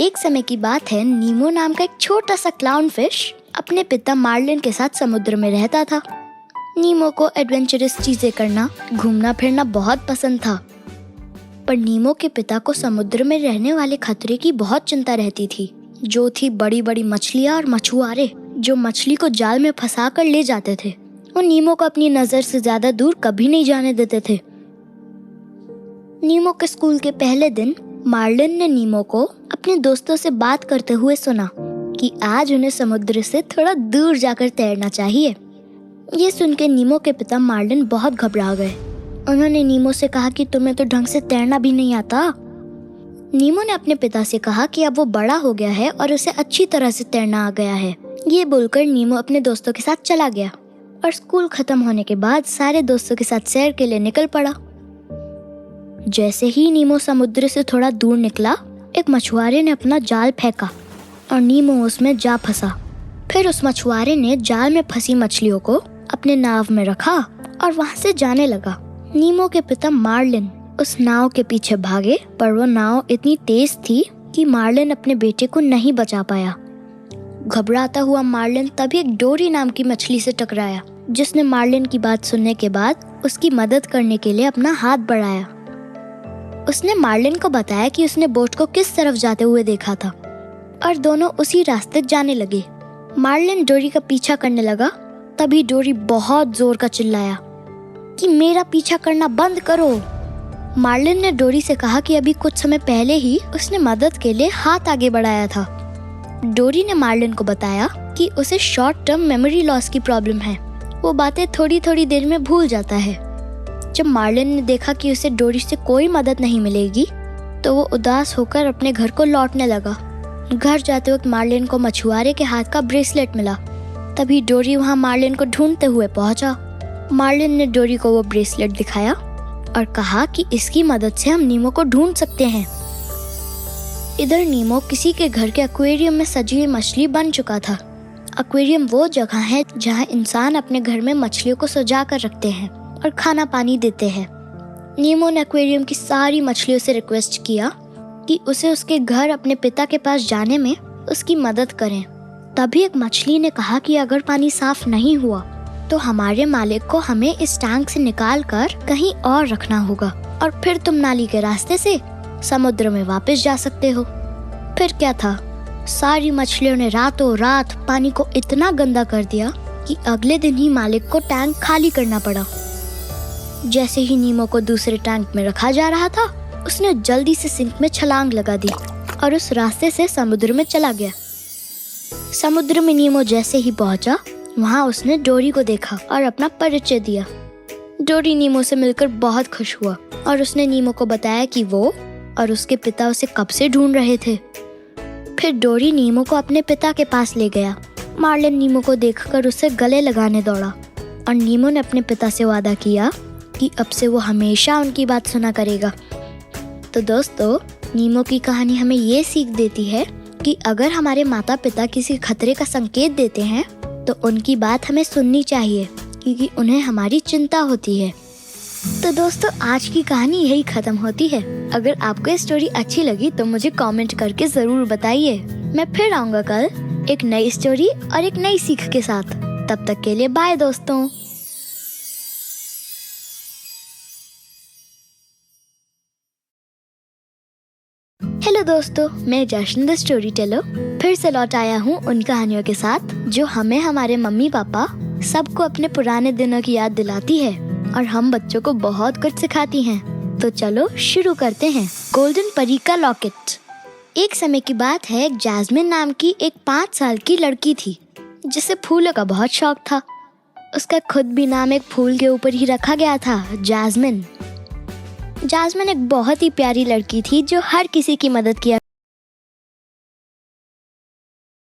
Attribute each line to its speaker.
Speaker 1: एक समय की बात है, नीमो नाम का एक छोटा सा क्लाउन फिश अपने पिता मार्लिन के साथ समुद्र में रहता था। नीमो को एडवेंचरस चीजें करना, घूमना फिरना बहुत पसंद था, पर नीमो के पिता को समुद्र में रहने वाले खतरे की बहुत चिंता रहती थी, जो थी बड़ी बड़ी मछलियाँ और मछुआरे जो मछली को जाल में फंसा कर ले जाते थे। वो नीमो को अपनी नजर से ज्यादा दूर कभी नहीं जाने देते थे। नीमो के स्कूल के पहले दिन मार्लिन ने नीमो को अपने दोस्तों से बात करते हुए सुना कि आज उन्हें समुद्र से थोड़ा दूर जाकर तैरना चाहिए। ये सुन के नीमो के पिता मार्लिन बहुत घबरा गए। उन्होंने नीमो से कहा कि तुम्हें तो ढंग से तैरना भी नहीं आता। नीमो ने अपने पिता से कहा कि अब वो बड़ा हो गया है और उसे अच्छी तरह से तैरना आ गया है। ये बोलकर नीमो अपने दोस्तों के साथ चला गया और स्कूल खत्म होने के बाद सारे दोस्तों के साथ सैर के लिए निकल पड़ा। जैसे ही नीमो समुद्र से थोड़ा दूर निकला, एक मछुआरे ने अपना जाल फेंका और नीमो उसमें जा फंसा। फिर उस मछुआरे ने जाल में फंसी मछलियों को अपने नाव में रखा और वहां से जाने लगा। नीमो के पिता मार्लिन उस नाव के पीछे भागे, पर वो नाव इतनी तेज थी कि मार्लिन अपने बेटे को नहीं बचा पाया। घबराता हुआ मार्लिन तभी एक डोरी नाम की मछली से टकराया, जिसने मार्लिन की बात सुनने के बाद उसकी मदद करने के लिए अपना हाथ बढ़ाया। उसने मार्लिन को बताया कि उसने बोट को किस तरफ जाते हुए देखा था और दोनों उसी रास्ते जाने लगे। मार्लिन डोरी का पीछा करने लगा, तभी डोरी बहुत जोर का चिल्लाया कि मेरा पीछा करना बंद करो। मार्लिन ने डोरी से कहा कि अभी कुछ समय पहले ही उसने मदद के लिए हाथ आगे बढ़ाया था। डोरी ने मार्लिन को बताया कि उसे शॉर्ट टर्म मेमोरी लॉस की प्रॉब्लम है, वो बातें थोड़ी थोड़ी देर में भूल जाता है। जब मार्लिन ने देखा कि उसे डोरी से कोई मदद नहीं मिलेगी, तो वो उदास होकर अपने घर को लौटने लगा। घर जाते वक्त मार्लिन को मछुआरे के हाथ का ब्रेसलेट मिला। तभी डोरी वहाँ मार्लिन को ढूंढते हुए पहुंचा। मार्लिन ने डोरी को वो ब्रेसलेट दिखाया और कहा कि इसकी मदद से हम नीमो को ढूंढ सकते हैं। इधर नीमो किसी के घर के एक्वेरियम में सजी हुई मछली बन चुका था। एक्वेरियम वो जगह है जहाँ इंसान अपने घर में मछलियों को सजा कर रखते हैं और खाना पानी देते हैं। नीमो ने एक्वेरियम की सारी मछलियों से रिक्वेस्ट किया कि उसे उसके घर अपने पिता के पास जाने में उसकी मदद करें। तभी एक मछली ने कहा कि अगर पानी साफ नहीं हुआ तो हमारे मालिक को हमें इस टैंक से निकाल कर कहीं और रखना होगा और फिर तुम नाली के रास्ते से समुद्र में वापस जा सकते हो। फिर क्या था, सारी मछलियों ने रातों रात पानी को इतना गंदा कर दिया कि अगले दिन ही मालिक को टैंक खाली करना पड़ा। जैसे ही नीमो को दूसरे टैंक में रखा जा रहा था, उसने जल्दी से सिंक में छलांग लगा दी और उस रास्ते से समुद्र में चला गया। समुद्र में नीमो जैसे ही पहुंचा, वहां उसने डोरी को देखा और अपना परिचय दिया। डोरी नीमो से मिलकर बहुत खुश हुआ और उसने नीमो को बताया कि वो और उसके पिता उसे कब से ढूंढ रहे थे। फिर डोरी नीमो को अपने पिता के पास ले गया। मार्लिन नीमो को देखकर उसे गले लगाने दौड़ा और नीमो ने अपने पिता से वादा किया कि अब से वो हमेशा उनकी बात सुना करेगा। तो दोस्तों, नीमो की कहानी हमें ये सीख देती है कि अगर हमारे माता पिता किसी खतरे का संकेत देते हैं तो उनकी बात हमें सुननी चाहिए, क्योंकि उन्हें हमारी चिंता होती है। तो दोस्तों, आज की कहानी यही खत्म होती है। अगर आपको ये स्टोरी अच्छी लगी तो मुझे कमेंट करके जरूर बताइए। मैं फिर आऊंगा कल एक नई स्टोरी और एक नई सीख के साथ। तब तक के लिए बाय दोस्तों। हेलो दोस्तों, मैं जशन द स्टोरी टेलर फिर से लौट आया हूँ उन कहानियों के साथ जो हमें हमारे मम्मी पापा सबको अपने पुराने दिनों की याद दिलाती है और हम बच्चों को बहुत कुछ सिखाती हैं। तो चलो शुरू करते हैं। गोल्डन परी का लॉकेट। एक समय की बात है, जैस्मिन नाम की एक 5 साल की लड़की थी जिसे फूलों का बहुत शौक था। उसका खुद भी नाम एक फूल के ऊपर ही रखा गया था, जैस्मिन। जैस्मिन एक बहुत ही प्यारी लड़की थी जो हर किसी की मदद किया